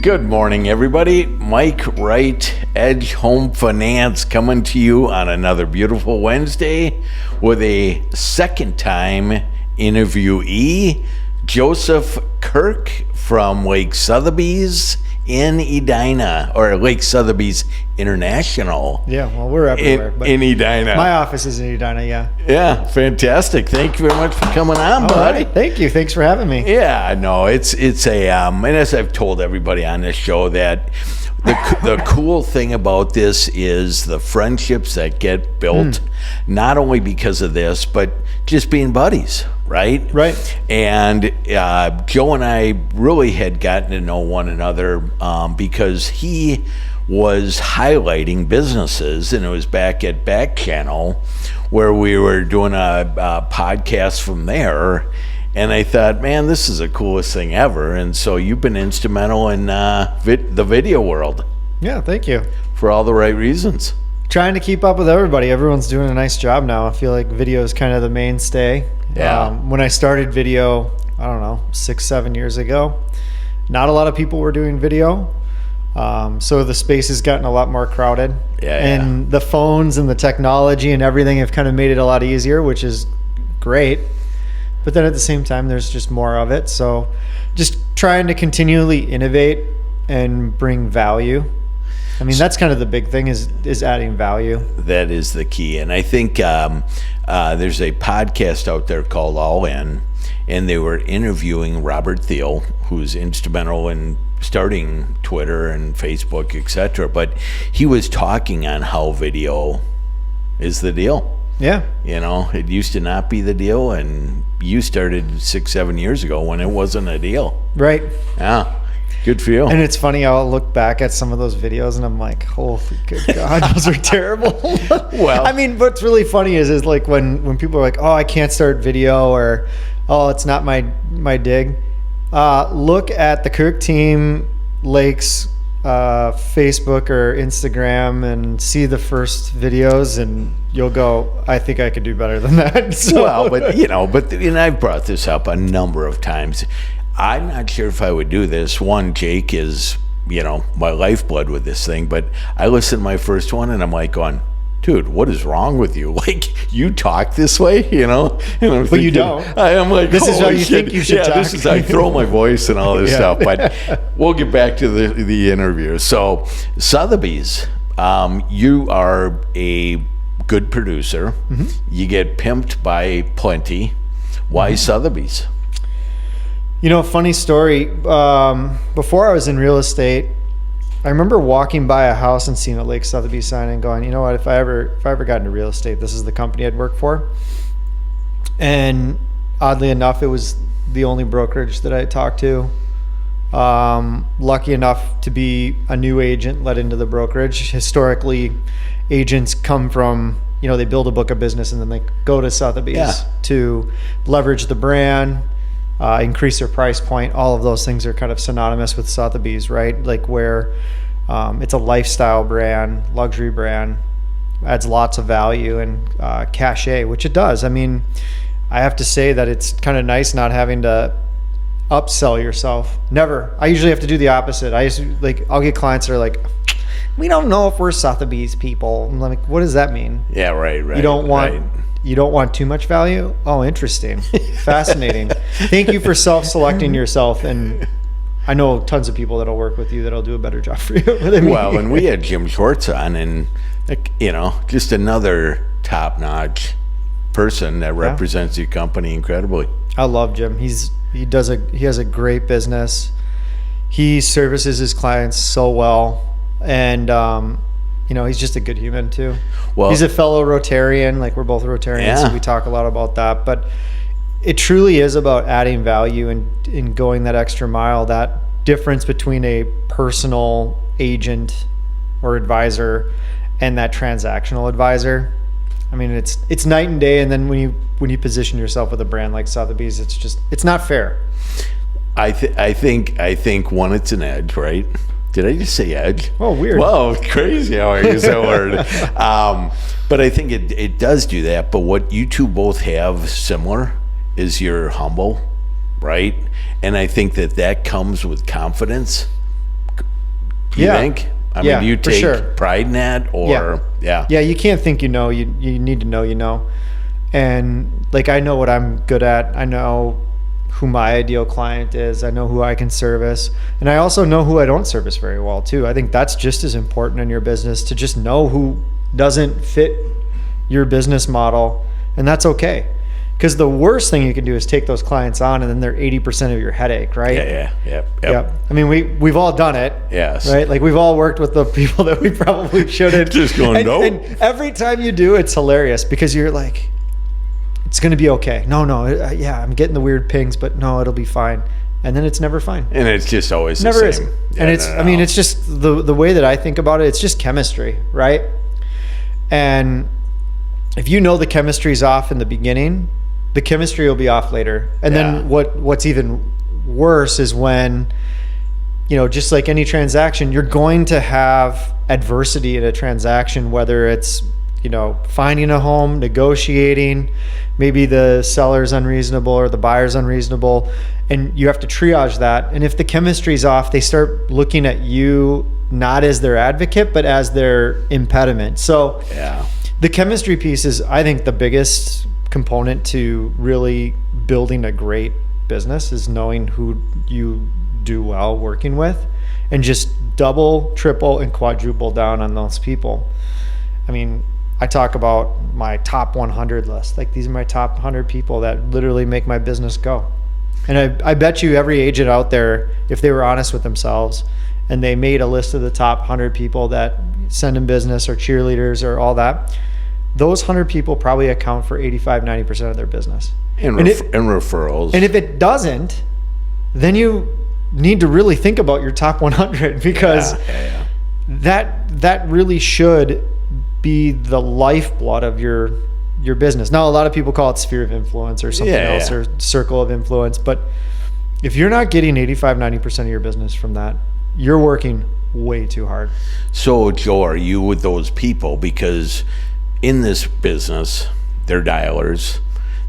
Good morning, everybody. Mike Wright, Edge Home Finance, coming to you on another beautiful Wednesday with a second-time interviewee, Joseph Kirk from Lake Sotheby's in Edina, or Lake Sotheby's International. Yeah, well, we're everywhere. In Edina. My office is in Edina, yeah. Yeah, fantastic. Thank you very much for coming on, All buddy. right, thank you. Thanks for having me. Yeah, no, it's a and as I've told everybody on this show, that the cool thing about this is the friendships that get built, not only because of this, but just being buddies, right? Right. And Joe and I really had gotten to know one another because he was highlighting businesses, and it was back at Back Channel where we were doing a podcast from there. And I thought, man, this is the coolest thing ever. And so you've been instrumental in the video world. Yeah, thank you. For all the right reasons. Trying to keep up with everybody. Everyone's doing a nice job now. I feel like video is kind of the mainstay. Yeah. When I started video, I don't know, 6-7 years ago, not a lot of people were doing video. So the space has gotten a lot more crowded. And the phones and the technology and everything have kind of made it a lot easier, which is great. But then at the same time, there's just more of it. So just trying to continually innovate and bring value. I mean, that's kind of the big thing is adding value. That is the key. And I think there's a podcast out there called All In, and they were interviewing Robert Thiel, who's instrumental in starting Twitter and Facebook, etc. But he was talking on how video is the deal. Yeah. You know, it used to not be the deal, and you started 6-7 years ago when it wasn't a deal. Right. Yeah. Good for you. And it's funny, I'll look back at some of those videos and I'm like, holy good God, those are terrible. Well, I mean, what's really funny is like when people are like, oh, I can't start video, or, oh, it's not my dig. Look at the Kirk Team Lakes Facebook or Instagram and see the first videos, and you'll go, I think I could do better than that. So. Well, but I've brought this up a number of times. I'm not sure if I would do this. One, Jake is, my lifeblood with this thing, but I listened to my first one and I'm like going, dude, what is wrong with you? Like, you talk this way, And I'm but thinking, you don't. I'm like, this is how you think you should talk. This is I throw my voice and all this stuff. But we'll get back to the interview. So, Sotheby's, you are a good producer. Mm-hmm. You get pimped by plenty. Why Sotheby's? Funny story. Before I was in real estate, I remember walking by a house and seeing a Lake Sotheby's sign and going, you know what, if I ever got into real estate, this is the company I'd work for. And oddly enough, it was the only brokerage that I talked to. Lucky enough to be a new agent let into the brokerage. Historically, agents come from, they build a book of business and then they go to Sotheby's to leverage the brand, increase their price point. All of those things are kind of synonymous with Sotheby's, right? Like where it's a lifestyle brand, luxury brand, adds lots of value and cachet, which it does. I mean, I have to say that it's kind of nice not having to upsell yourself. Never. I usually have to do the opposite. I'll get clients that are like, we don't know if we're Sotheby's people. I'm like, what does that mean? Yeah, right. You don't want too much value? Oh, interesting. Fascinating. Thank you for self-selecting yourself. And I know tons of people that'll work with you that'll do a better job for you than me. Well, and we had Jim Schwartz on, and just another top-notch person that represents your company incredibly. I love Jim. He has a great business. He services his clients so well, and he's just a good human too. Well, he's a fellow Rotarian. Like, we're both Rotarians, so we talk a lot about that. But it truly is about adding value and in going that extra mile. That difference between a personal agent or advisor and that transactional advisor. I mean, it's night and day. And then when you position yourself with a brand like Sotheby's, it's not fair. I think one, it's an edge, right? Did I just say edge? Oh, weird. Whoa, crazy how I use that word. But I think it does do that. But what you two both have similar is you're humble, right? And I think that comes with confidence. You think? I mean, do you for take sure. pride in that, or Yeah, you can't think you know. You need to know you know. And like, I know what I'm good at. I know who my ideal client is. I know who I can service. And I also know who I don't service very well too. I think that's just as important in your business, to just know who doesn't fit your business model. And that's okay. Because the worst thing you can do is take those clients on and then they're 80% of your headache, right? Yep. I mean, we've all done it. Yes. Right? Like, we've all worked with the people that we probably shouldn't. Just going, no. And every time you do, it's hilarious because you're like, it's going to be okay. No, yeah, I'm getting the weird pings, but no, it'll be fine. And then it's never fine. And it's just always never the is. same. And it's, I mean, it's just the way that I think about it. It's just chemistry, right? And if you know the chemistry's off in the beginning, the chemistry will be off later. And then what's even worse is when, just like any transaction, you're going to have adversity in a transaction, whether it's, finding a home, negotiating, maybe the seller's unreasonable or the buyer's unreasonable, and you have to triage that. And if the chemistry's off, they start looking at you not as their advocate, but as their impediment. So the chemistry piece is, I think, the biggest component to really building a great business, is knowing who you do well working with, and just double, triple, and quadruple down on those people. I mean, I talk about my top 100 list. Like, these are my top 100 people that literally make my business go. And I bet you every agent out there, if they were honest with themselves and they made a list of the top 100 people that send them business or cheerleaders or all that, those 100 people probably account for 85-90% of their business. And referrals. And if it doesn't, then you need to really think about your top 100, because that really should be the lifeblood of your business. Now, a lot of people call it sphere of influence or something else, or circle of influence. But if you're not getting 85-90% of your business from that, you're working way too hard. So, Joe, are you with those people? Because in this business, they're dialers,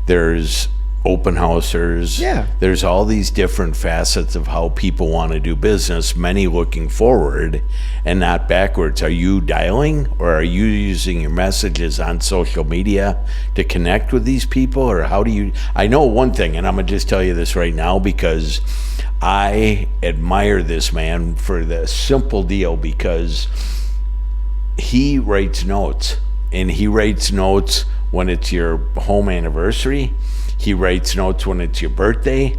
there's open housers, there's all these different facets of how people want to do business, many looking forward and not backwards. Are you dialing, or are you using your messages on social media to connect with these people? Or how do you, I know one thing, and I'm gonna just tell you this right now, because I admire this man for the simple deal, because he writes notes, and he writes notes when it's your home anniversary. He writes notes when it's your birthday.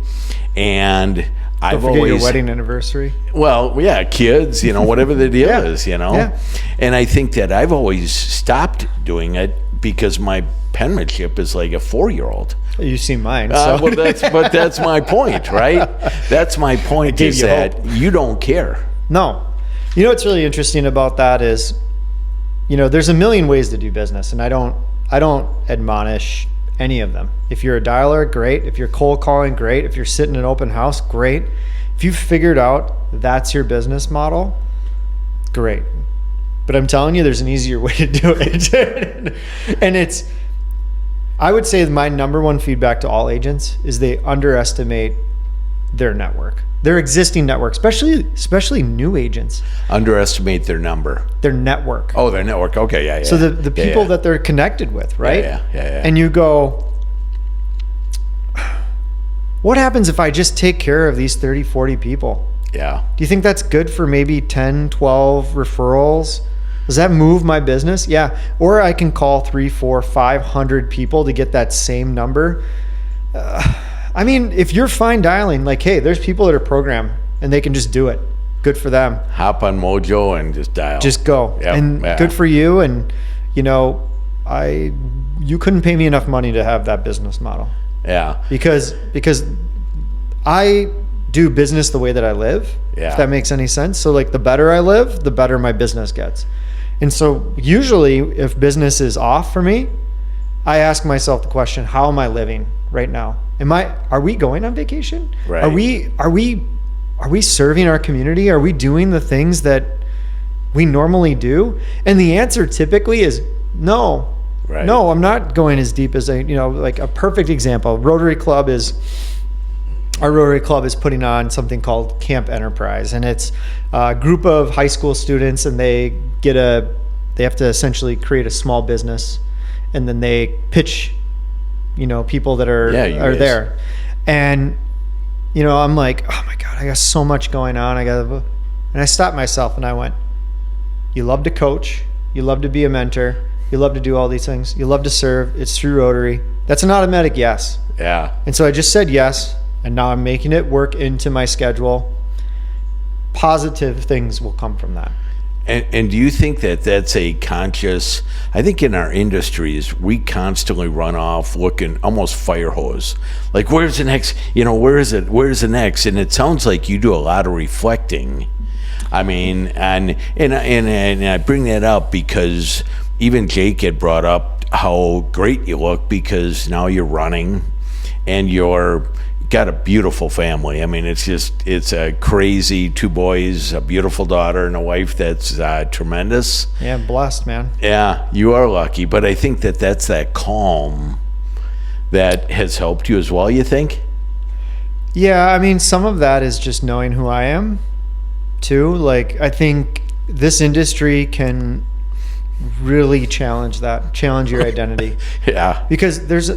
And I've Don't forget always, your wedding anniversary. Well, yeah, kids, whatever the deal is, And I think that I've always stopped doing it because my penmanship is like a 4-year-old. You see mine. So. But that's my point, right? That's my point, is that you don't care. No. What's really interesting about that is, there's a million ways to do business, and I don't admonish any of them. If you're a dialer, great. If you're cold calling, great. If you're sitting in an open house, great. If you've figured out that's your business model, great. But I'm telling you, there's an easier way to do it. And I would say my number one feedback to all agents is they underestimate their network, their existing network, especially new agents. Underestimate their network. Oh, their network. Okay, yeah. So the people that they're connected with, right? Yeah. And you go, what happens if I just take care of these 30, 40 people? Yeah. Do you think that's good for maybe 10, 12 referrals? Does that move my business? Yeah. Or I can call 300, 400, 500 people to get that same number. I mean, if you're fine dialing, like, hey, there's people that are programmed and they can just do it. Good for them. Hop on Mojo and just dial. Just go. Yep. And good for you. And, you couldn't pay me enough money to have that business model. Yeah. Because I do business the way that I live, if that makes any sense. So, like, the better I live, the better my business gets. And so usually if business is off for me, I ask myself the question, how am I living right now? Are we going on vacation? Right. Are we serving our community? Are we doing the things that we normally do? And the answer typically is no. Right. No, I'm not going as deep as like a perfect example. Rotary Club is our Rotary Club is putting on something called Camp Enterprise, and it's a group of high school students, and they have to essentially create a small business, and then they pitch, people that are there. And, I'm like, oh my God, I got so much going on. And I stopped myself and I went, you love to coach, you love to be a mentor, you love to do all these things, you love to serve, it's through Rotary. That's an automatic yes. Yeah. And so I just said yes, and now I'm making it work into my schedule. Positive things will come from that. And do you think that that's a conscious, I think in our industries, we constantly run off looking almost fire hose. Like, where's the next, where is it? Where's the next? And it sounds like you do a lot of reflecting. I mean, and I bring that up because even Jake had brought up how great you look because now you're running and you're got a beautiful family. I mean, it's a crazy 2 boys, a beautiful daughter, and a wife that's tremendous. Yeah, I'm blessed, man. Yeah, you are lucky. But I think that's that calm that has helped you as well, you think? Yeah, I mean, some of that is just knowing who I am, too. Like, I think this industry can really challenge your identity. Yeah. Because there's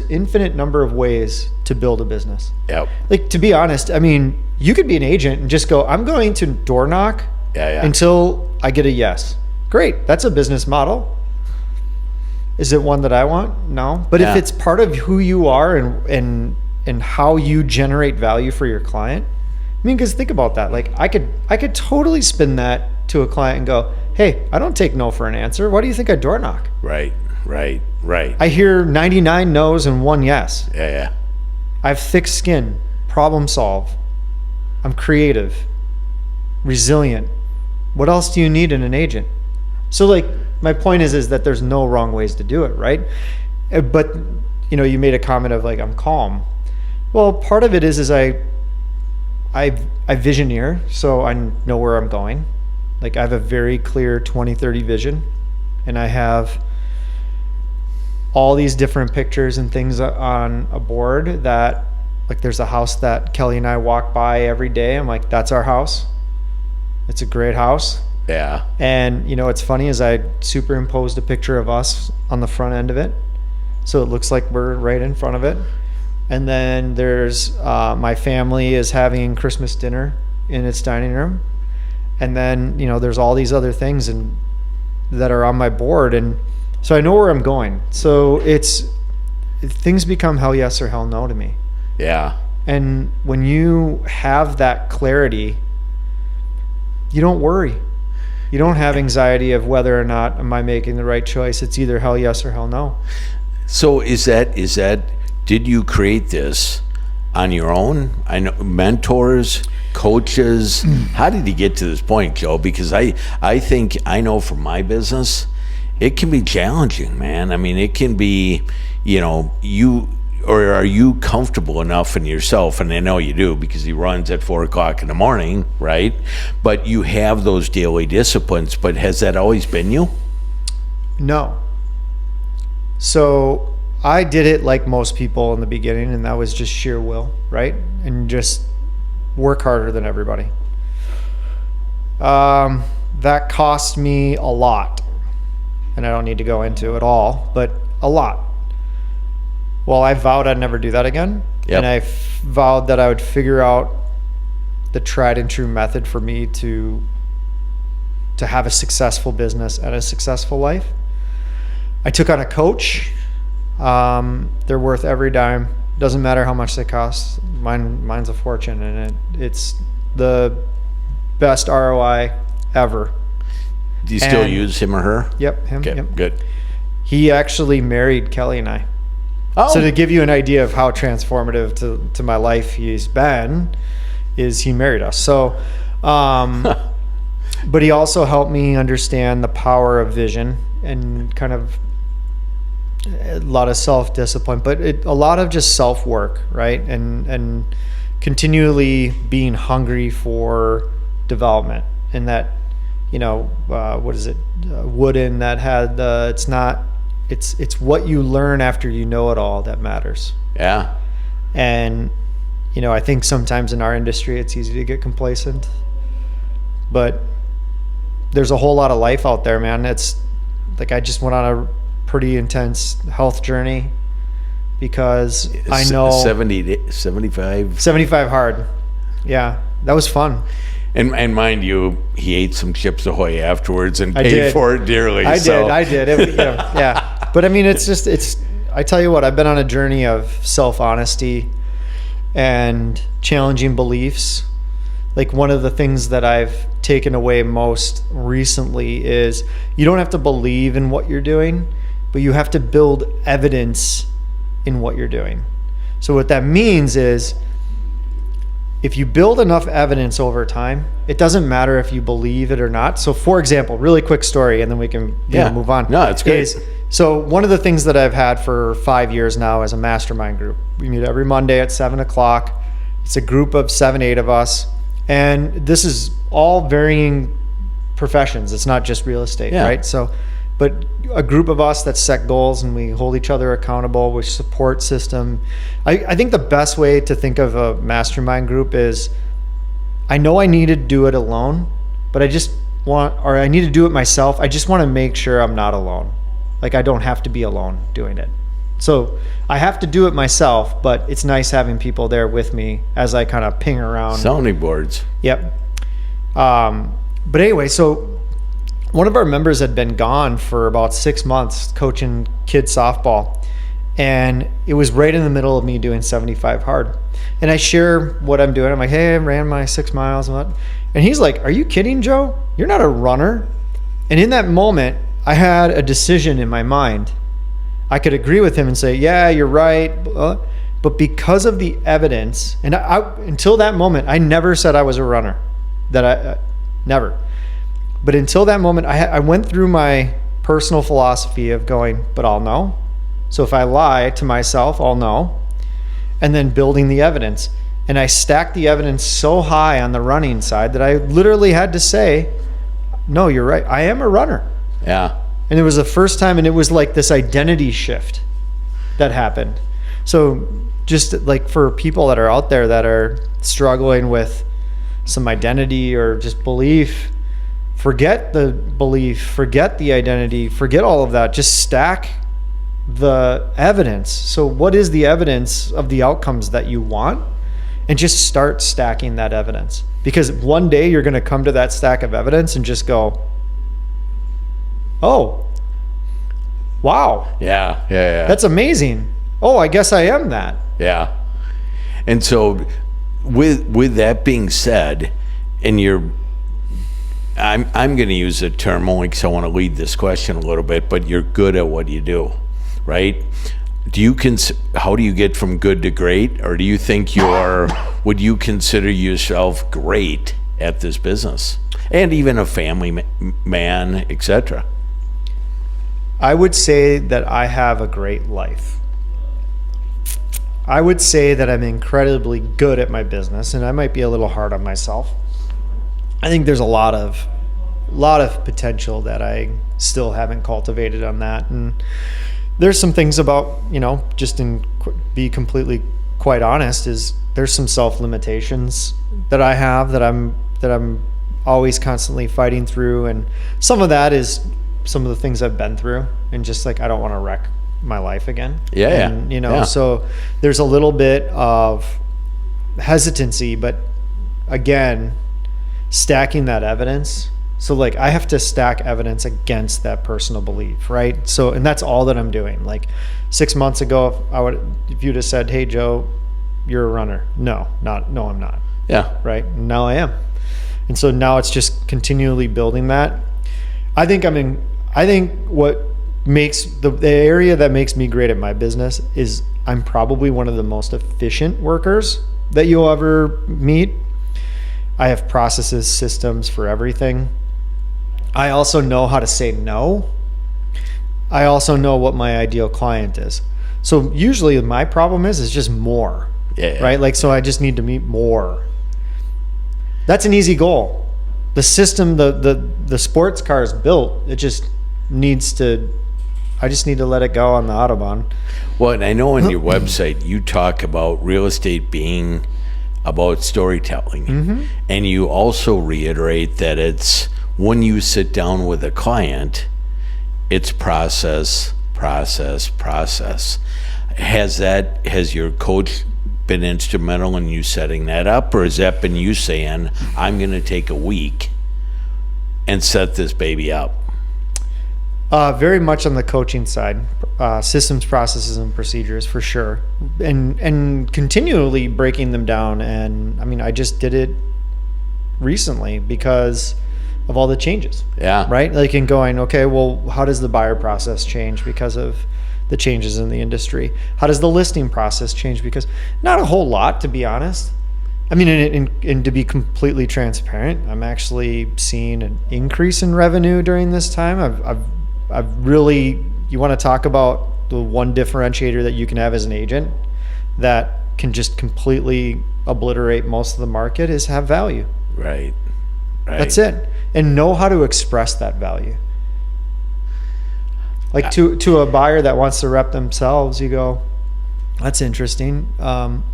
infinite number of ways to build a business. Yep. Like, to be honest, I mean, you could be an agent and just go, I'm going to door knock until I get a yes. Great. That's a business model. Is it one that I want? No. But if it's part of who you are and how you generate value for your client, I mean, because think about that. Like, I could totally spin that to a client and go, hey, I don't take no for an answer. Why do you think I door knock? Right. I hear 99 no's and 1 yes. Yeah. I have thick skin, problem solve. I'm creative, resilient. What else do you need in an agent? So, like, my point is that there's no wrong ways to do it, right? But, you made a comment of like, I'm calm. Well, part of it is I visioneer, so I know where I'm going. Like, I have a very clear 2030 vision, and I have all these different pictures and things on a board that, like, there's a house that Kelly and I walk by every day. I'm like, that's our house. It's a great house. Yeah. And, what's funny is I superimposed a picture of us on the front end of it, so it looks like we're right in front of it. And then there's my family is having Christmas dinner in its dining room. And then, there's all these other things that are on my board. And so I know where I'm going. So things become hell yes or hell no to me. Yeah. And when you have that clarity, you don't worry. You don't have anxiety of whether or not am I making the right choice. It's either hell yes or hell no. So is that, did you create this on your own? I know mentors, coaches. How did you get to this point, Joe? Because I think I know from my business, it can be challenging, man. I mean, it can be, are you comfortable enough in yourself? And I know you do because he runs at 4:00 in the morning, right? But you have those daily disciplines. But has that always been you? No. So I did it like most people in the beginning, and that was just sheer will, right? And just work harder than everybody. That cost me a lot, and I don't need to go into it all, but a lot. Well, I vowed I'd never do that again. Yep. And I vowed that I would figure out the tried and true method for me to have a successful business and a successful life. I took on a coach. They're worth every dime. Doesn't matter how much they cost. Mine's a fortune, and it's the best ROI ever. Do you still use him or her? Yep, him. Okay, yep. good. He actually married Kelly and I. Oh. So to give you an idea of how transformative to my life he's been, is he married us. So, but he also helped me understand the power of vision and kind of a lot of self-discipline, but a lot of just self-work, right? And continually being hungry for development. And that, what is it? Wooden that had it's what you learn after you know it all that matters. Yeah. And I think sometimes in our industry it's easy to get complacent, but there's a whole lot of life out there, man. It's like I just went on a pretty intense health journey because I know 75 hard. Yeah, that was fun. And mind you, he ate some Chips Ahoy afterwards and I paid did. for it dearly. I did. Yeah. But I mean, I tell you what, I've been on a journey of self-honesty and challenging beliefs. Like one of the things that I've taken away most recently is you don't have to believe in what you're doing, but you have to build evidence in what you're doing. So what that means is if you build enough evidence over time, it doesn't matter if you believe it or not. So for example, really quick story, and then we can move on. No, it's great. So one of the things that I've had for 5 years now is a mastermind group. We meet every Monday at 7:00. It's a group of 7, 8 of us. And this is all varying professions. It's not just real estate, right? So, but a group of us that set goals and we hold each other accountable with support system. I think the best way to think of a mastermind group is I know I need to do it alone, but I need to do it myself. I just want to make sure I'm not alone. Like I don't have to be alone doing it. So I have to do it myself, but it's nice having people there with me as I kind of ping around. Sounding boards. Yep. But anyway, so one of our members had been gone for about 6 months coaching kids softball. And it was right in the middle of me doing 75 hard. And I share what I'm doing. I'm like, hey, I ran my 6 miles. And he's like, are you kidding, Joe? You're not a runner. And in that moment, I had a decision in my mind. I could agree with him and say, yeah, you're right. But because of the evidence, and until that moment, I never said I was a runner. Never. But until that moment, I went through my personal philosophy of going, but I'll know. So if I lie to myself, I'll know. And then building the evidence. And I stacked the evidence so high on the running side that I literally had to say, no, you're right. I am a runner. Yeah. And it was the first time, and it was like this identity shift that happened. So just like for people that are out there that are struggling with some identity or just belief, forget the belief, forget the identity, forget all of that. Just stack the evidence. So what is the evidence of the outcomes that you want? And just start stacking that evidence. Because one day you're going to come to that stack of evidence and just go, oh, wow. Yeah. That's amazing. Oh, I guess I am that. Yeah. And so with that being said, and I'm going to use a term only because I want to lead this question a little bit, but you're good at what you do, right? How do you get from good to great? Or do you think would you consider yourself great at this business? And even a family man, etc.? I would say that I have a great life. I would say that I'm incredibly good at my business, and I might be a little hard on myself. I think there's a lot of potential that I still haven't cultivated on that. And there's some things about, just be completely quite honest, is there's some self-limitations that I have that I'm always constantly fighting through. And some of that is some of the things I've been through, and just like I don't want to wreck my life again. So there's a little bit of hesitancy, but again, stacking that evidence. So like I have to stack evidence against that personal belief, right? So, and that's all that I'm doing. Like 6 months ago, if you'd have said, hey Joe, you're a runner. No, I'm not. Yeah. Right. Now I am. And so now it's just continually building that. I think what makes the area that makes me great at my business is I'm probably one of the most efficient workers that you'll ever meet. I have processes, systems for everything. I also know how to say no. I also know what my ideal client is. So usually my problem is just more. Yeah. Right? Like, so I just need to meet more. That's an easy goal. The system, the sports car is built. It just needs to, I just need to let it go on the Autobahn. Well, and I know on your website you talk about real estate being about storytelling. And you also reiterate that it's when you sit down with a client, it's process. Has your coach been instrumental in you setting that up, or has that been you saying, I'm going to take a week and set this baby up? Very much on the coaching side, systems, processes, and procedures for sure, and continually breaking them down. And I mean, I just did it recently because of all the changes. Yeah. Right. Like in going, okay, well, how does the buyer process change because of the changes in the industry? How does the listing process change? Because not a whole lot, to be honest. I mean, and to be completely transparent, I'm actually seeing an increase in revenue during this time. I've really, you want to talk about the one differentiator that you can have as an agent that can just completely obliterate most of the market is have value. Right. That's it. And know how to express that value. Like to a buyer that wants to rep themselves, you go, that's interesting.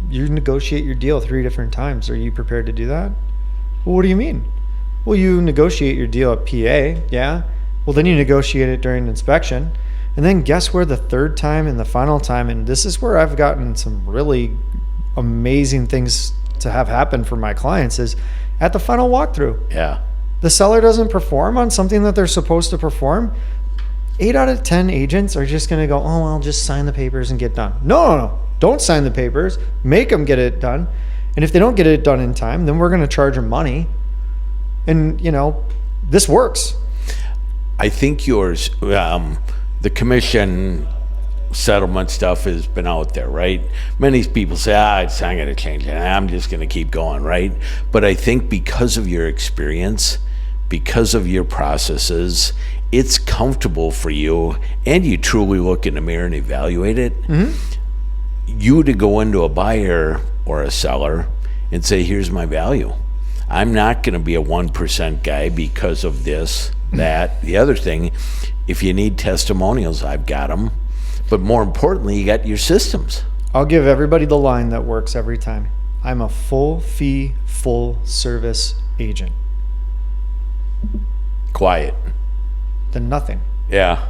You negotiate your deal 3 different times. Are you prepared to do that? Well, what do you mean? Well, you negotiate your deal at PA, yeah. Well, then you negotiate it during inspection. And then guess where the third time and the final time, and this is where I've gotten some really amazing things to have happen for my clients, is at the final walkthrough. Yeah. The seller doesn't perform on something that they're supposed to perform. 8 out of 10 agents are just going to go, oh, I'll just sign the papers and get done. No. Don't sign the papers. Make them get it done. And if they don't get it done in time, then we're going to charge them money. And, this works. I think yours, the commission settlement stuff has been out there, right? Many people say, it's not going to change it. I'm just going to keep going, right? But I think because of your experience, because of your processes, it's comfortable for you, and you truly look in the mirror and evaluate it. You to go into a buyer or a seller and say, here's my value. I'm not going to be a 1% guy because of this, that, the other thing. If you need testimonials, I've got them. But more importantly, you got your systems. I'll give everybody the line that works every time. I'm a full fee, full service agent. Quiet. Then nothing. Yeah.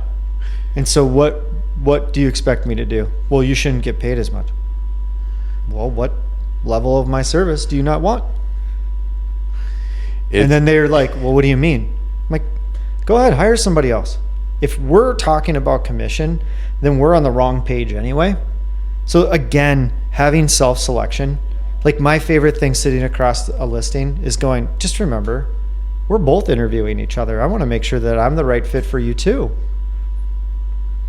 And so what do you expect me to do? Well, you shouldn't get paid as much. Well, what level of my service do you not want? And then they're like, well, what do you mean? I'm like, go ahead, hire somebody else. If we're talking about commission, then we're on the wrong page anyway. So again, having self-selection, like my favorite thing sitting across a listing is going, just remember, we're both interviewing each other. I want to make sure that I'm the right fit for you too.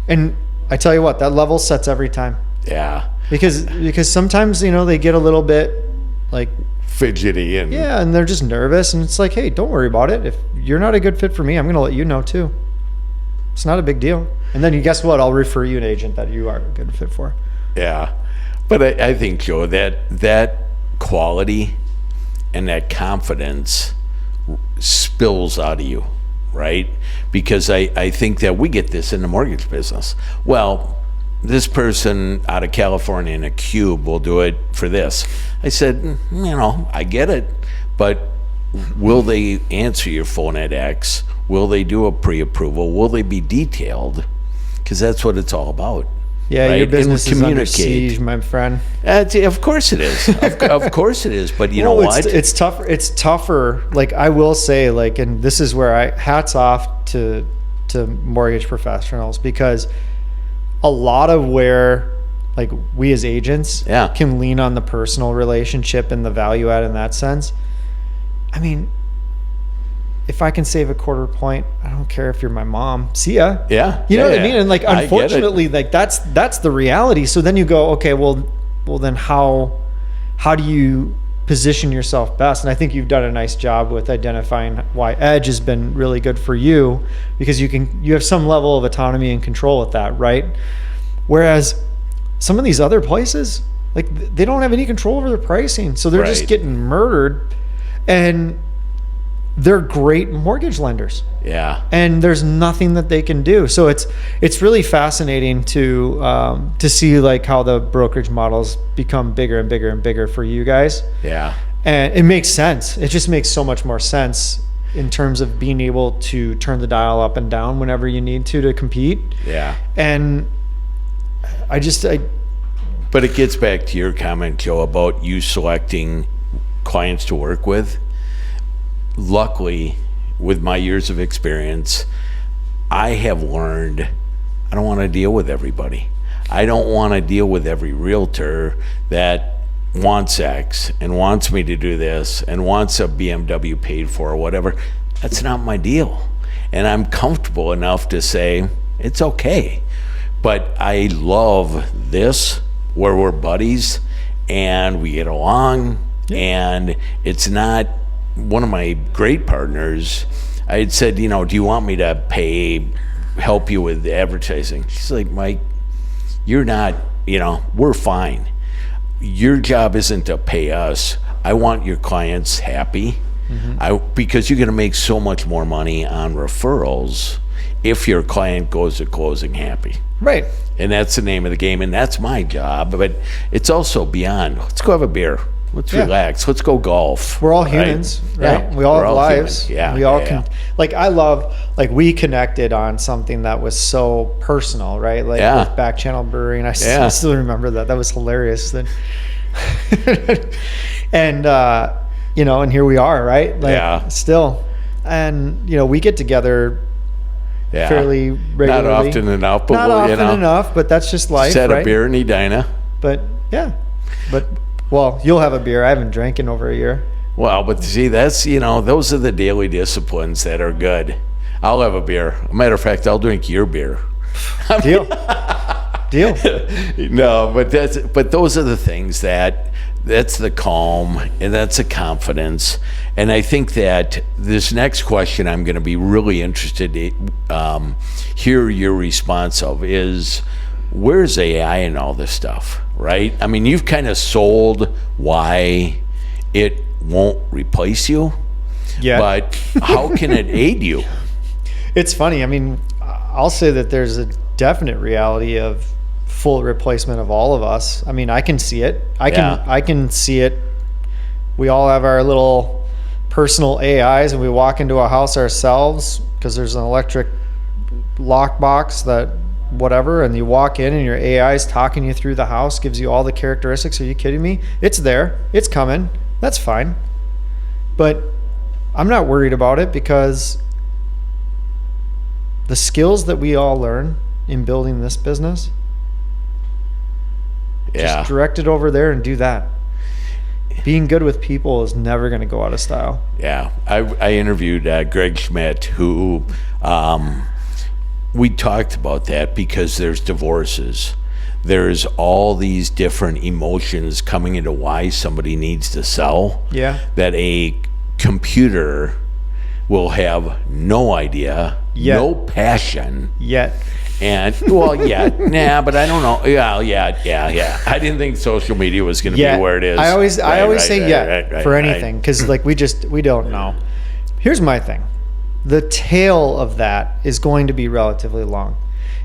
And I tell you what, that level sets every time. Yeah. Because sometimes, they get a little bit like fidgety and they're just nervous, and it's like, hey, don't worry about it. If you're not a good fit for me, I'm going to let you know too. It's not a big deal. And then guess what? I'll refer you an agent that you are a good fit for. Yeah. But I think, Joe, that quality and that confidence spills out of you, right? Because I think that we get this in the mortgage business. Well, this person out of California in a cube will do it for this. I said, I get it, but will they answer your phone at X? Will they do a pre-approval? Will they be detailed? Because that's what it's all about. Yeah, right? Your business is under siege, my friend. Of course it is. Of course it is. But you know what? It's tougher. It's tougher. Like I will say, and this is where hats off to mortgage professionals, because a lot of where we as agents can lean on the personal relationship and the value add in that sense. I mean, if I can save a quarter point, I don't care if you're my mom. See ya. Yeah. You know what I mean? And unfortunately, that's the reality. So then you go, okay, well then how do you position yourself best? And I think you've done a nice job with identifying why Edge has been really good for you, because you have some level of autonomy and control with that, right? Whereas some of these other places, they don't have any control over their pricing. So they're just getting murdered. And they're great mortgage lenders. Yeah. And there's nothing that they can do. So it's really fascinating to see like how the brokerage models become bigger and bigger and bigger for you guys. Yeah. And it makes sense. It just makes so much more sense in terms of being able to turn the dial up and down whenever you need to compete. Yeah. And but it gets back to your comment, Joe, about you selecting clients to work with. Luckily, with my years of experience, I have learned I don't want to deal with everybody. I don't want to deal with every realtor that wants X and wants me to do this and wants a BMW paid for or whatever. That's not my deal. And I'm comfortable enough to say, it's okay. But I love this, where we're buddies and we get along. Yeah. And it's not, one of my great partners, I had said, do you want me to help you with advertising? She's like, Mike, you're not, we're fine. Your job isn't to pay us. I want your clients happy. Because you're going to make so much more money on referrals if your client goes to closing happy. Right. And that's the name of the game, and that's my job. But it's also beyond, let's go have a beer. Let's relax. Let's go golf. We're all humans, right? Yeah, we all have lives. Human. Yeah, we all can. Like I love, like we connected on something that was so personal, right? Like with Back Channel Brewing. I still remember that. That was hilarious. Then, and and here we are, right? Like, still, and we get together. Fairly regularly. Not often enough, but not often enough. But that's just life. Set right? a beer in Edina. But well, you'll have a beer. I haven't drank in over a year. Well, but see, that's, those are the daily disciplines that are good. I'll have a beer. Matter of fact, I'll drink your beer. Deal. No, but those are the things that's the calm and that's the confidence. And I think that this next question I'm going to be really interested to hear your response of is, where's AI in all this stuff, right? I mean, you've kind of sold why it won't replace you. Yeah. But how can it aid you? It's funny. I mean, I'll say that there's a definite reality of full replacement of all of us. I mean, I can see it. I can see it. We all have our little personal AIs, and we walk into a house ourselves because there's an electric lockbox that whatever, and you walk in and your AI is talking you through the house, gives you all the characteristics. Are you kidding me? It's there. It's coming. That's fine. But I'm not worried about it because the skills that we all learn in building this business, just direct it over there and do that. Being good with people is never going to go out of style. Yeah. I interviewed Greg Schmidt, who we talked about that because there's divorces. There's all these different emotions coming into why somebody needs to sell. Yeah. That a computer will have no idea, no passion. And but I don't know. Yeah. I didn't think social media was going to be where it is. I always say for anything because like we don't know. Here's my thing. The tail of that is going to be relatively long.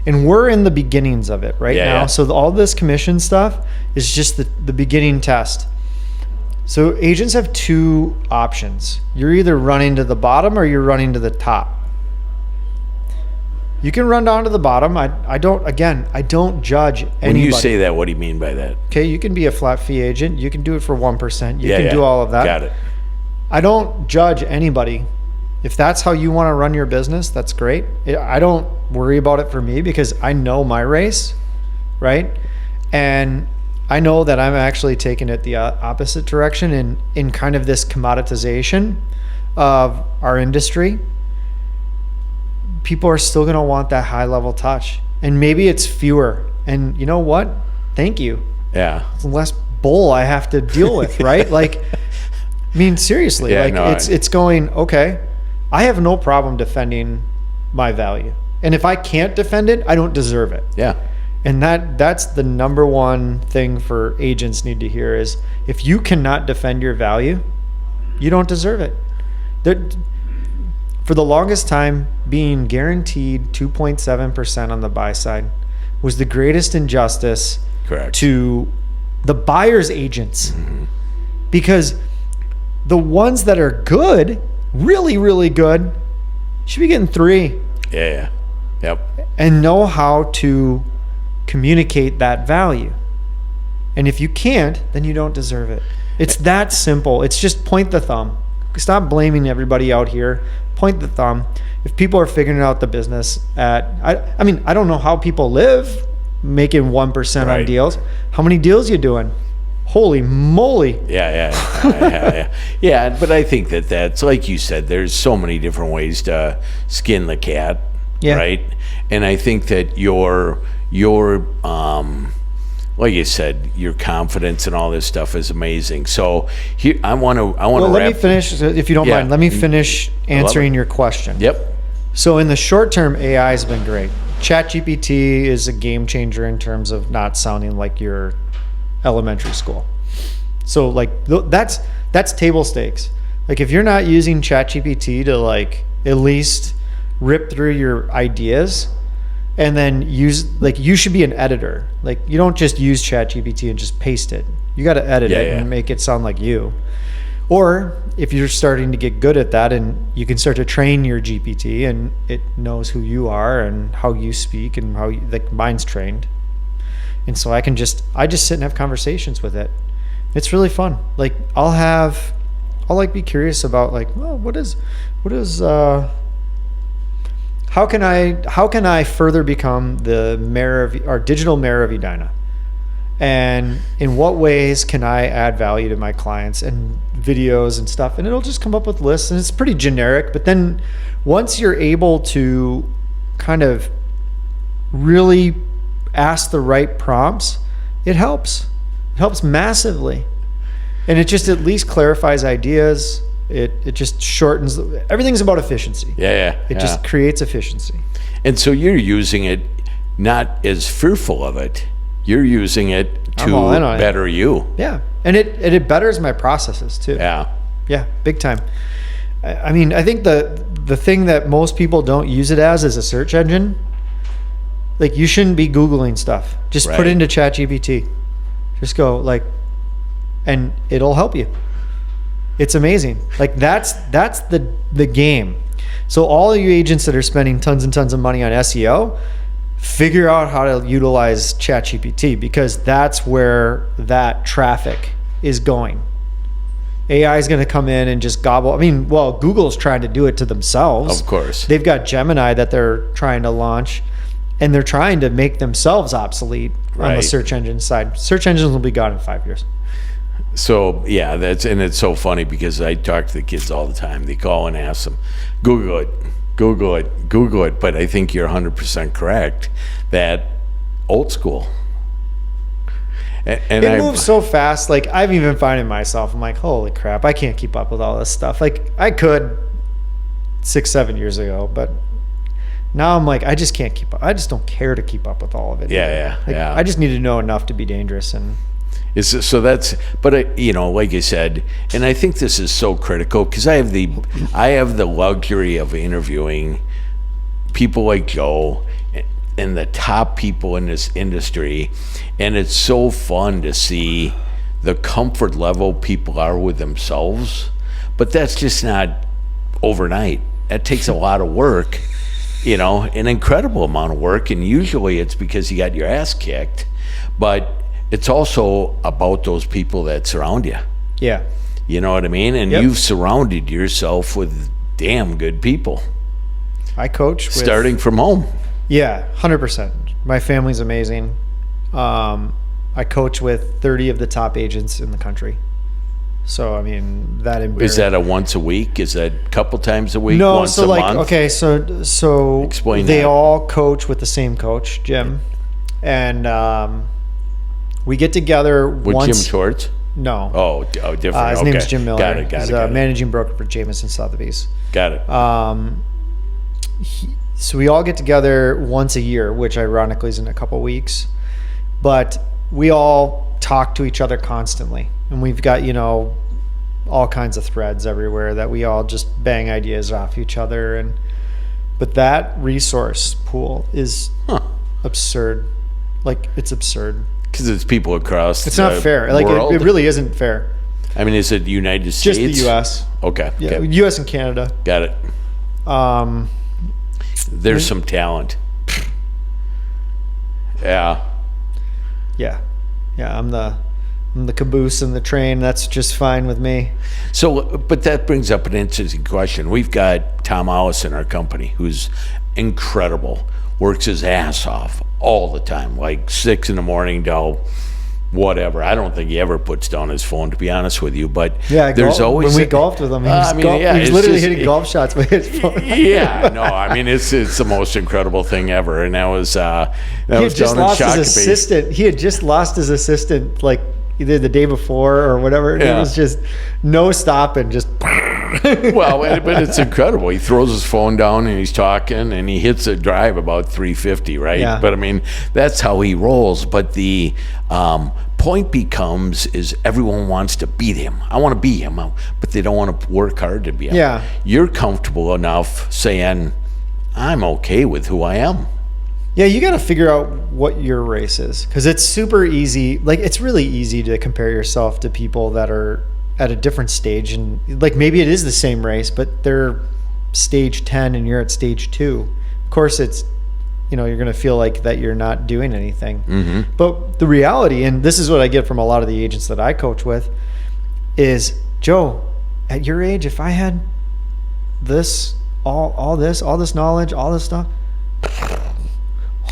And we're in the beginnings of it right now. Yeah. So all this commission stuff is just the beginning test. So agents have two options. You're either running to the bottom or you're running to the top. You can run down to the bottom. I don't judge anybody. When you say that, what do you mean by that? Okay, you can be a flat fee agent. You can do it for 1%. You can do all of that. Got it. I don't judge anybody. If that's how you want to run your business, that's great. I don't worry about it for me because I know my race, right? And I know that I'm actually taking it the opposite direction in kind of this commoditization of our industry. People are still going to want that high level touch, and maybe it's fewer. And you know what? Thank you. Yeah. It's less bull I have to deal with, right? Like, I mean, seriously, it's going, okay, I have no problem defending my value. And if I can't defend it, I don't deserve it. Yeah. And that's the number one thing for agents need to hear is if you cannot defend your value, you don't deserve it. for the longest time, being guaranteed 2.7% on the buy side was the greatest injustice Correct. to the buyer's agents. Because the ones that are good, really, really good, should be getting 3. Yeah. Yep. And know how to communicate that value. And if you can't, then you don't deserve it. It's that simple. It's just point the thumb. Stop blaming everybody out here. Point the thumb. If people are figuring out the business I mean, I don't know how people live making 1% Right. on deals. How many deals you doing? Holy moly. Yeah, but I think that's like you said, there's so many different ways to skin the cat, Yeah. right? And I think that your like you said, your confidence and all this stuff is amazing. So here, I want to Well, let me wrap. finish, if you don't Yeah. mind. Let me finish answering your question. Yep. So in the short term, AI has been great. ChatGPT is a game changer in terms of not sounding like your elementary school. So like that's table stakes. Like if you're not using ChatGPT to like at least rip through your ideas and then use, like, you should be an editor. Like you don't just use ChatGPT and just paste it. You got to edit it and make it sound like you. Or if you're starting to get good at that and you can start to train your GPT and it knows who you are and how you speak and how you, like mine's trained. And so I just sit and have conversations with it. It's really fun. Like I'll like be curious about like, well, what is how can I further become the mayor of our digital mayor of Edina? And in what ways can I add value to my clients and videos and stuff? And it'll just come up with lists, and it's pretty generic. But then once you're able to kind of really ask the right prompts, it helps. It helps massively. And it just at least clarifies ideas. It just shortens. Everything's about efficiency. It just creates efficiency. And so you're using it not as fearful of it. You're using it to better you. Yeah. And it betters my processes too. Yeah, big time. I mean, I think the thing that most people don't use it as is a search engine. Like you shouldn't be Googling stuff. Just put it into ChatGPT. Just go like, and it'll help you. It's amazing. Like that's the game. So all of you agents that are spending tons and tons of money on SEO, figure out how to utilize ChatGPT, because that's where that traffic is going. AI is going to come in and just gobble. I mean, well, Google's trying to do it to themselves. Of course. They've got Gemini that they're trying to launch, and they're trying to make themselves obsolete on the search engine side. Search engines will be gone in 5 years. So yeah, and it's so funny because I talk to the kids all the time. They call and ask them, Google it. But I think you're 100% correct that old school. And it moves so fast. Like I'm even finding myself, I'm like, holy crap, I can't keep up with all this stuff. Like I could 6-7 years ago, but now I'm like, I just can't keep up. I just don't care to keep up with all of it. I just need to know enough to be dangerous. And so that's, but you know, like I said, and I think this is so critical because I have the luxury of interviewing people like Joe and the top people in this industry, and it's so fun to see the comfort level people are with themselves. But that's just not overnight. That takes a lot of work, you know, an incredible amount of work, and usually it's because you got your ass kicked, but it's also about those people that surround you. Yeah. You know what I mean? And you've surrounded yourself with damn good people. I coach starting from home. Yeah, 100%. My family's amazing. I coach with 30 of the top agents in the country. So, I mean, is that a once a week? Is that a couple times a week? No, once so a like, month? okay, so explain they that. all coach with the same coach, Jim. And we get together with once. Jim Schwartz? No. Oh, different. His name's Jim Miller. Got it. He's a managing broker for Jamison Sotheby's. Got it. So we all get together once a year, which ironically is in a couple weeks. But we all talk to each other constantly. And we've got, you know, all kinds of threads everywhere that we all just bang ideas off each other. But that resource pool is absurd. Like, it's absurd. Because it's people across It's not fair. Like, it really isn't fair. I mean, is it United States? Just the U.S. Okay. Yeah, okay. U.S. and Canada. Got it. There's some talent. Yeah. Yeah. I'm the caboose in the train. That's just fine with me. So, but that brings up an interesting question. We've got Tom Hollis in our company, who's incredible, works his ass off all the time, like 6 a.m. till whatever. I don't think he ever puts down his phone, to be honest with you. But yeah, there's always when we golfed with him, he was, he was literally hitting golf shots with his phone. Yeah, no, I mean it's the most incredible thing ever, and that was he had just lost his assistant. He had just lost his assistant, like either the day before or whatever. Yeah. It was just no stopping, just. Well, but it's incredible. He throws his phone down and he's talking, and he hits a drive about 350, right? Yeah. But I mean, that's how he rolls. But the point becomes is everyone wants to beat him. I want to beat him, but they don't want to work hard to beat him. Yeah. You're comfortable enough saying, I'm okay with who I am. Yeah, you got to figure out what your race is, because it's super easy. Like, it's really easy to compare yourself to people that are at a different stage, and like maybe it is the same race, but they're stage 10 and you're at stage 2. Of course, it's, you're going to feel like that you're not doing anything. Mm-hmm. But the reality, and this is what I get from a lot of the agents that I coach with, is, Joe, at your age, if I had this, all this knowledge, all this stuff,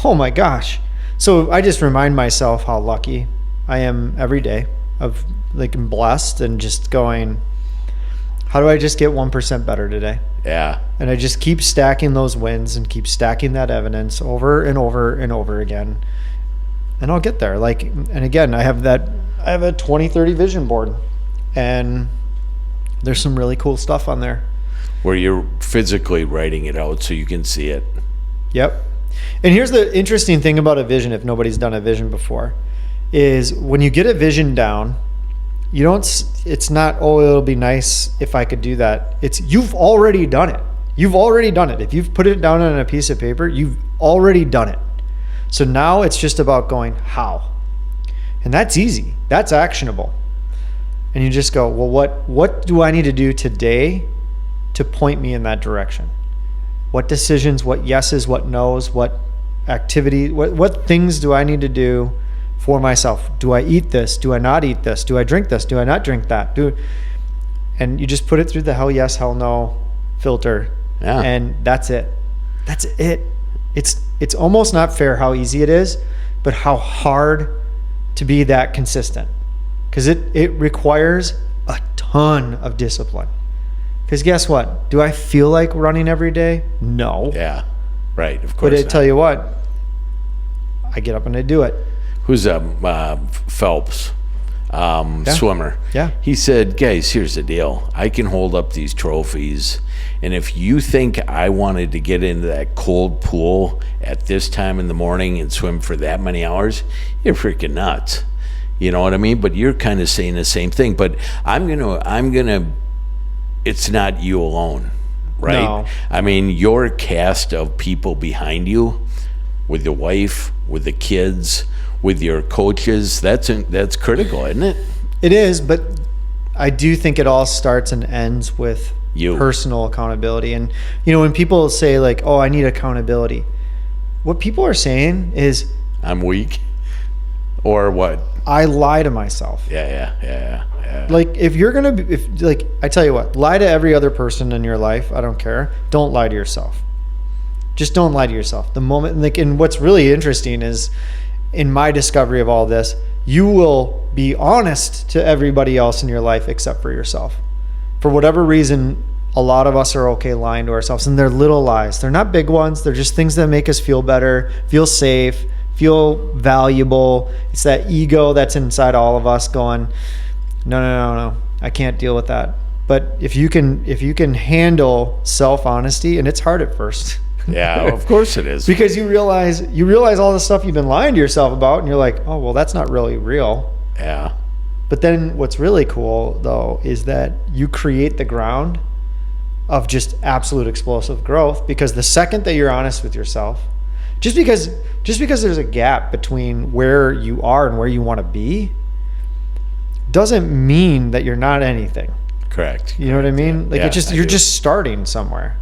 oh my gosh. So I just remind myself how lucky I am every day, of like, I'm blessed, and just going, how do I just get 1% better today? Yeah. And I just keep stacking those wins and keep stacking that evidence over and over and over again. And I'll get there. Like, and again, I have a 2030 vision board, and there's some really cool stuff on there. Where you're physically writing it out so you can see it. Yep. And here's the interesting thing about a vision, if nobody's done a vision before, is when you get a vision down, it's not, oh, it'll be nice if I could do that. It's, you've already done it. You've already done it. If you've put it down on a piece of paper, you've already done it. So now it's just about going, how? And that's easy. That's actionable. And you just go, well, what do I need to do today to point me in that direction? What decisions, what yeses, what nos, what activity, what things do I need to do for myself? Do I eat this? Do I not eat this? Do I drink this? Do I not drink that? And you just put it through the hell yes, hell no filter. Yeah. And that's it. That's it. It's almost not fair how easy it is, but how hard to be that consistent. Because it requires a ton of discipline. Because guess what? Do I feel like running every day? No. Yeah, right. Of course. But I tell you what, I get up and I do it. Who's Phelps, swimmer? Yeah. He said, guys, here's the deal. I can hold up these trophies, and if you think I wanted to get into that cold pool at this time in the morning and swim for that many hours, you're freaking nuts. You know what I mean? But you're kind of saying the same thing. But I'm gonna. It's not you alone, right? No. I mean, your cast of people behind you, with your wife, with the kids, with your coaches, that's critical, isn't it? It is, but I do think it all starts and ends with you. Personal accountability. And when people say like, oh, I need accountability, what people are saying is, I'm weak, or what? I lie to myself. Yeah. Like, if I tell you what, lie to every other person in your life. I don't care. Don't lie to yourself. Just don't lie to yourself. The moment, like, and what's really interesting is, in my discovery of all this, you will be honest to everybody else in your life except for yourself. For whatever reason, a lot of us are okay lying to ourselves, and they're little lies. They're not big ones. They're just things that make us feel better, feel safe, feel valuable. It's that ego that's inside all of us going, no, I can't deal with that. But if you can handle self-honesty, and it's hard at first. Yeah, of course it is. Because you realize all the stuff you've been lying to yourself about, and you're like, oh, well, that's not really real. Yeah. But then what's really cool though is that you create the ground of just absolute explosive growth, because the second that you're honest with yourself, just because there's a gap between where you are and where you want to be doesn't mean that you're not anything. Correct. You know what I mean? Like, you're just starting somewhere.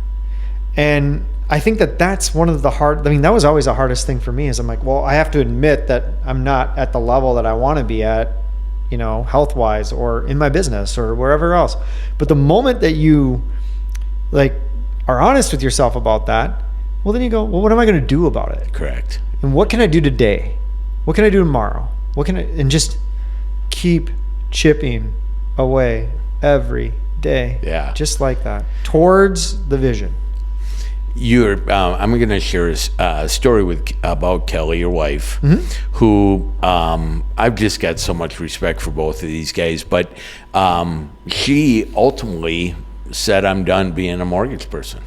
And I think that that's one of the that was always the hardest thing for me, is I'm like, well, I have to admit that I'm not at the level that I want to be at, health wise or in my business or wherever else. But the moment that you are honest with yourself about that, well, then you go, well, what am I going to do about it? Correct. And what can I do today? What can I do tomorrow? And just keep chipping away every day. Yeah. Just like that, towards the vision. I'm going to share a story about Kelly, your wife, who I've just got so much respect for both of these guys. But she ultimately said, I'm done being a mortgage person.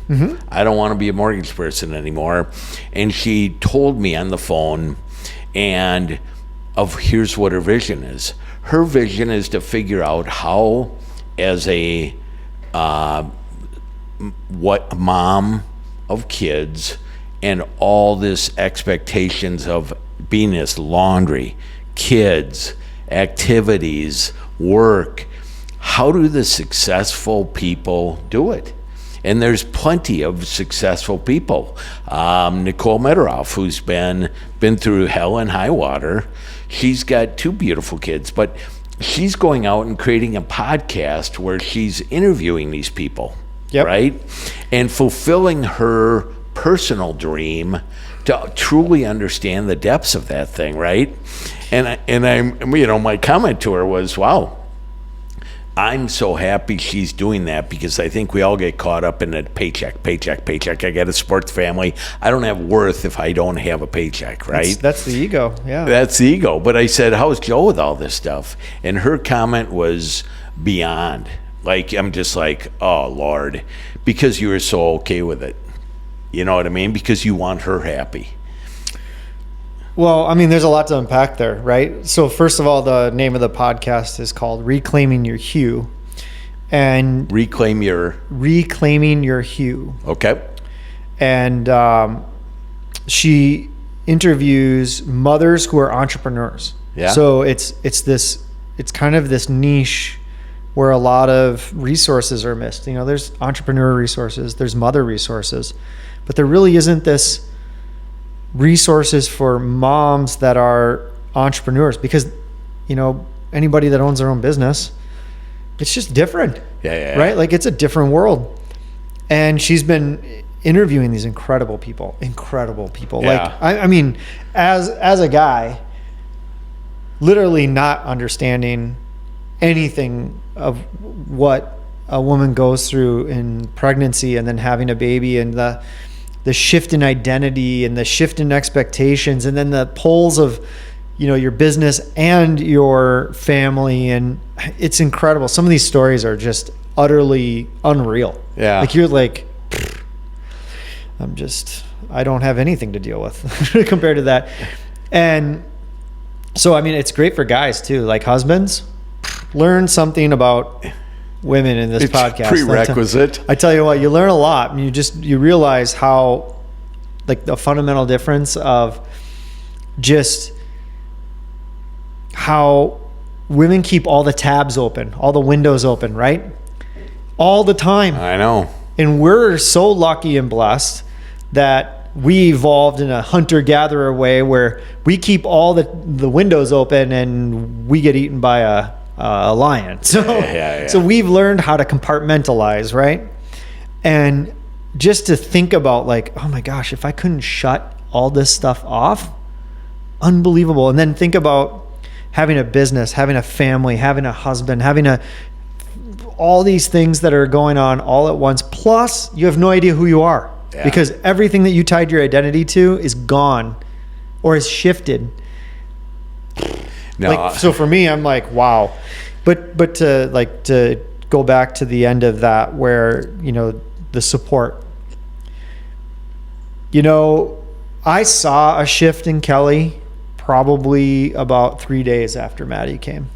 I don't want to be a mortgage person anymore. And she told me on the phone, here's what her vision is. Her vision is to figure out how, as a mom of kids, and all this expectations of being this laundry, kids, activities, work, how do the successful people do it? And there's plenty of successful people. Nicole Mederoff, who's been through hell and high water, she's got 2 beautiful kids, but she's going out and creating a podcast where she's interviewing these people. Yep. Right? And fulfilling her personal dream to truly understand the depths of that thing, right? And my comment to her was, wow, I'm so happy she's doing that, because I think we all get caught up in a paycheck. I got a sports family. I don't have worth if I don't have a paycheck, right? That's the ego, yeah. That's the ego. But I said, how's Joe with all this stuff? And her comment was beyond. I'm just like, oh, Lord, because you were so okay with it. You know what I mean? Because you want her happy. Well, I mean, there's a lot to unpack there, right? So first of all, the name of the podcast is called Reclaiming Your Hue. And Reclaiming Your Hue. Okay. And she interviews mothers who are entrepreneurs. Yeah. So it's kind of this niche where a lot of resources are missed. There's entrepreneur resources, there's mother resources, but there really isn't this resources for moms that are entrepreneurs, because, anybody that owns their own business, it's just different. Yeah. Right? It's a different world. And she's been interviewing these incredible people. Yeah. I mean, as a guy, literally not understanding anything of what a woman goes through in pregnancy and then having a baby, and the shift in identity and the shift in expectations, and then the poles of your business and your family. And it's incredible. Some of these stories are just utterly unreal. Yeah. You're like, I don't have anything to deal with compared to that. And so, I mean, it's great for guys too, husbands. Learn something about women in this podcast. Prerequisite. I tell you what, you learn a lot, and you realize how, the fundamental difference of just how women keep all the tabs open, all the windows open, right? All the time. I know. And we're so lucky and blessed that we evolved in a hunter-gatherer way where we keep all the windows open and we get eaten by a lion. So we've learned how to compartmentalize, right? And just to think about oh my gosh, if I couldn't shut all this stuff off, unbelievable. And then think about having a business, having a family, having a husband, having all these things that are going on all at once. Plus you have no idea who you are, because everything that you tied your identity to is gone or is shifted. No. So for me, I'm like, wow. But to go back to the end of that, where, the support, I saw a shift in Kelly probably about 3 days after Maddie came.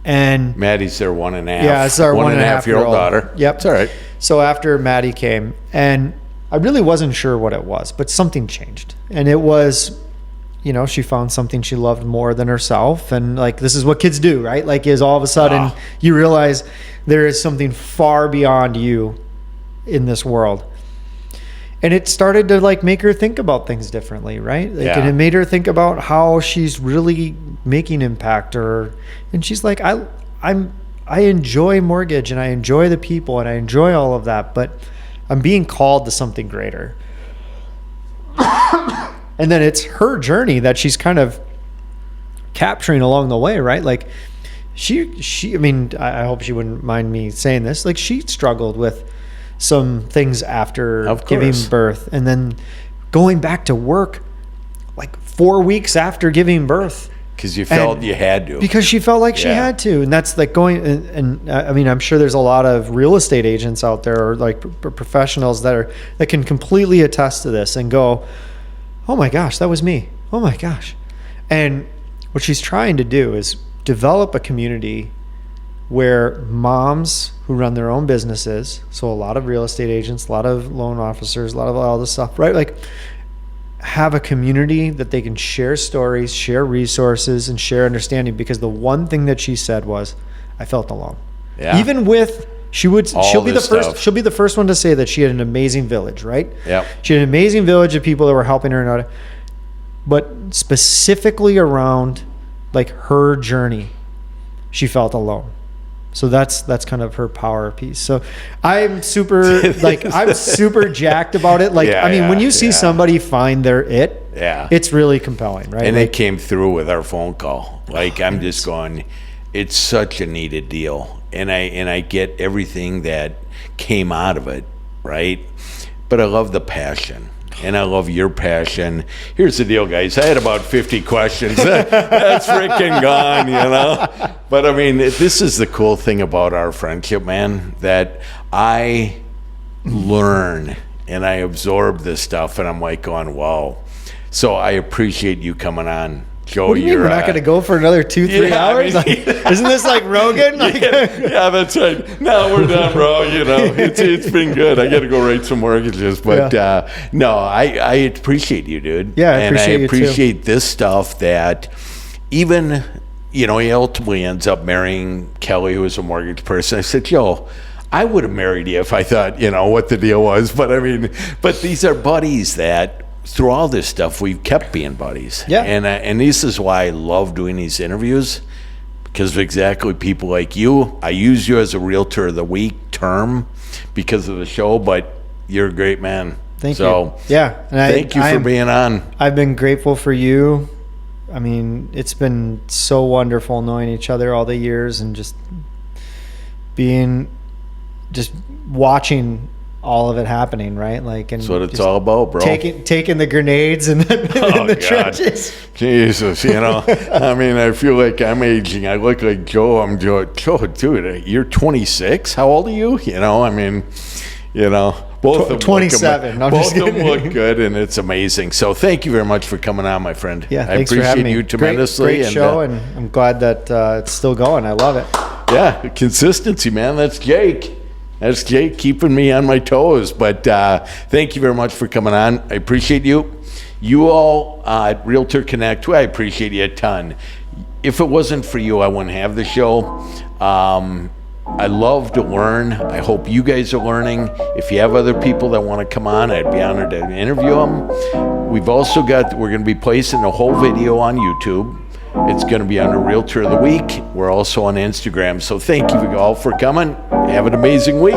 And Maddie's their 1.5. Yeah, it's our 1.5-year-old daughter. Yep. It's all right. So after Maddie came, and I really wasn't sure what it was, but something changed. And it was, she found something she loved more than herself. And like, this is what kids do, right? Like, is all of a sudden you realize there is something far beyond you in this world. And it started to like make her think about things differently, right? Like, Yeah. And it made her think about how she's really making impact. And she's like, I enjoy mortgage and I enjoy the people and I enjoy all of that, but I'm being called to something greater. And then it's her journey that she's kind of capturing along the way, right? Like I mean, I hope she wouldn't mind me saying this. Like, she struggled with some things after giving birth, and then going back to work like 4 weeks after giving birth. Because you felt you had to. Because she felt like she had to. And that's like and I mean, I'm sure there's a lot of real estate agents out there, or like professionals that can completely attest to this and go, oh my gosh, that was me. Oh my gosh. And what she's trying to do is develop a community where moms who run their own businesses, so a lot of real estate agents, a lot of loan officers, a lot of all this stuff, right? Like, have a community that they can share stories, share resources, and share understanding. Because the one thing that she said was, I felt alone. Yeah. Even with, she'll be the first one to say that she had an amazing village, right? Yeah. She had an amazing village of people that were helping her, but specifically around like her journey, she felt alone. So that's kind of her power piece. So I'm super jacked about it. Like, I mean, when you see somebody find their it's really compelling, right? And like, it came through with our phone call. Like, I'm just going, it's such a needed deal. And I get everything that came out of it, right? But I love the passion. And I love your passion. Here's the deal, guys. I had about 50 questions. That's freaking gone, But I mean, this is the cool thing about our friendship, man, that I learn and I absorb this stuff, and I'm like going, wow. So I appreciate you coming on. Joe, what do you mean we're not going to go for another 2-3 hours? I mean, isn't this like Rogan? Like, yeah, that's right. No, we're done, bro. It's been good. I got to go write some mortgages, but no, I appreciate you, dude. Yeah, I appreciate you I appreciate this stuff that even, he ultimately ends up marrying Kelly, who is a mortgage person. I said, Joe, I would have married you if I thought, what the deal was. But I mean, these are buddies that, through all this stuff, we've kept being buddies. Yeah. And this is why I love doing these interviews, because of exactly people like you. I use you as a Realtor of the Week term because of the show, but you're a great man. Thank you. Yeah. And thank you for being on. I've been grateful for you. I mean, it's been so wonderful knowing each other all the years, and just watching all of it happening, right? Like, and that's what it's all about, bro. Taking the grenades and in the trenches. Jesus, I mean, I feel like I'm aging. I look like Joe. I'm Joe, dude. You're 26. How old are you? I mean, both of them 27. Both of them look good, and it's amazing. So thank you very much for coming on, my friend. Yeah, I thanks for having me. You tremendously. Great show, and I'm glad that it's still going. I love it. Yeah, consistency, man. That's Jake. That's Jake keeping me on my toes. But thank you very much for coming on. I appreciate you. You all at Realtor Connect, I appreciate you a ton. If it wasn't for you, I wouldn't have the show. I love to learn. I hope you guys are learning. If you have other people that want to come on, I'd be honored to interview them. We're going to be placing a whole video on YouTube. It's going to be under Realtor of the Week. We're also on Instagram. So thank you all for coming. Have an amazing week.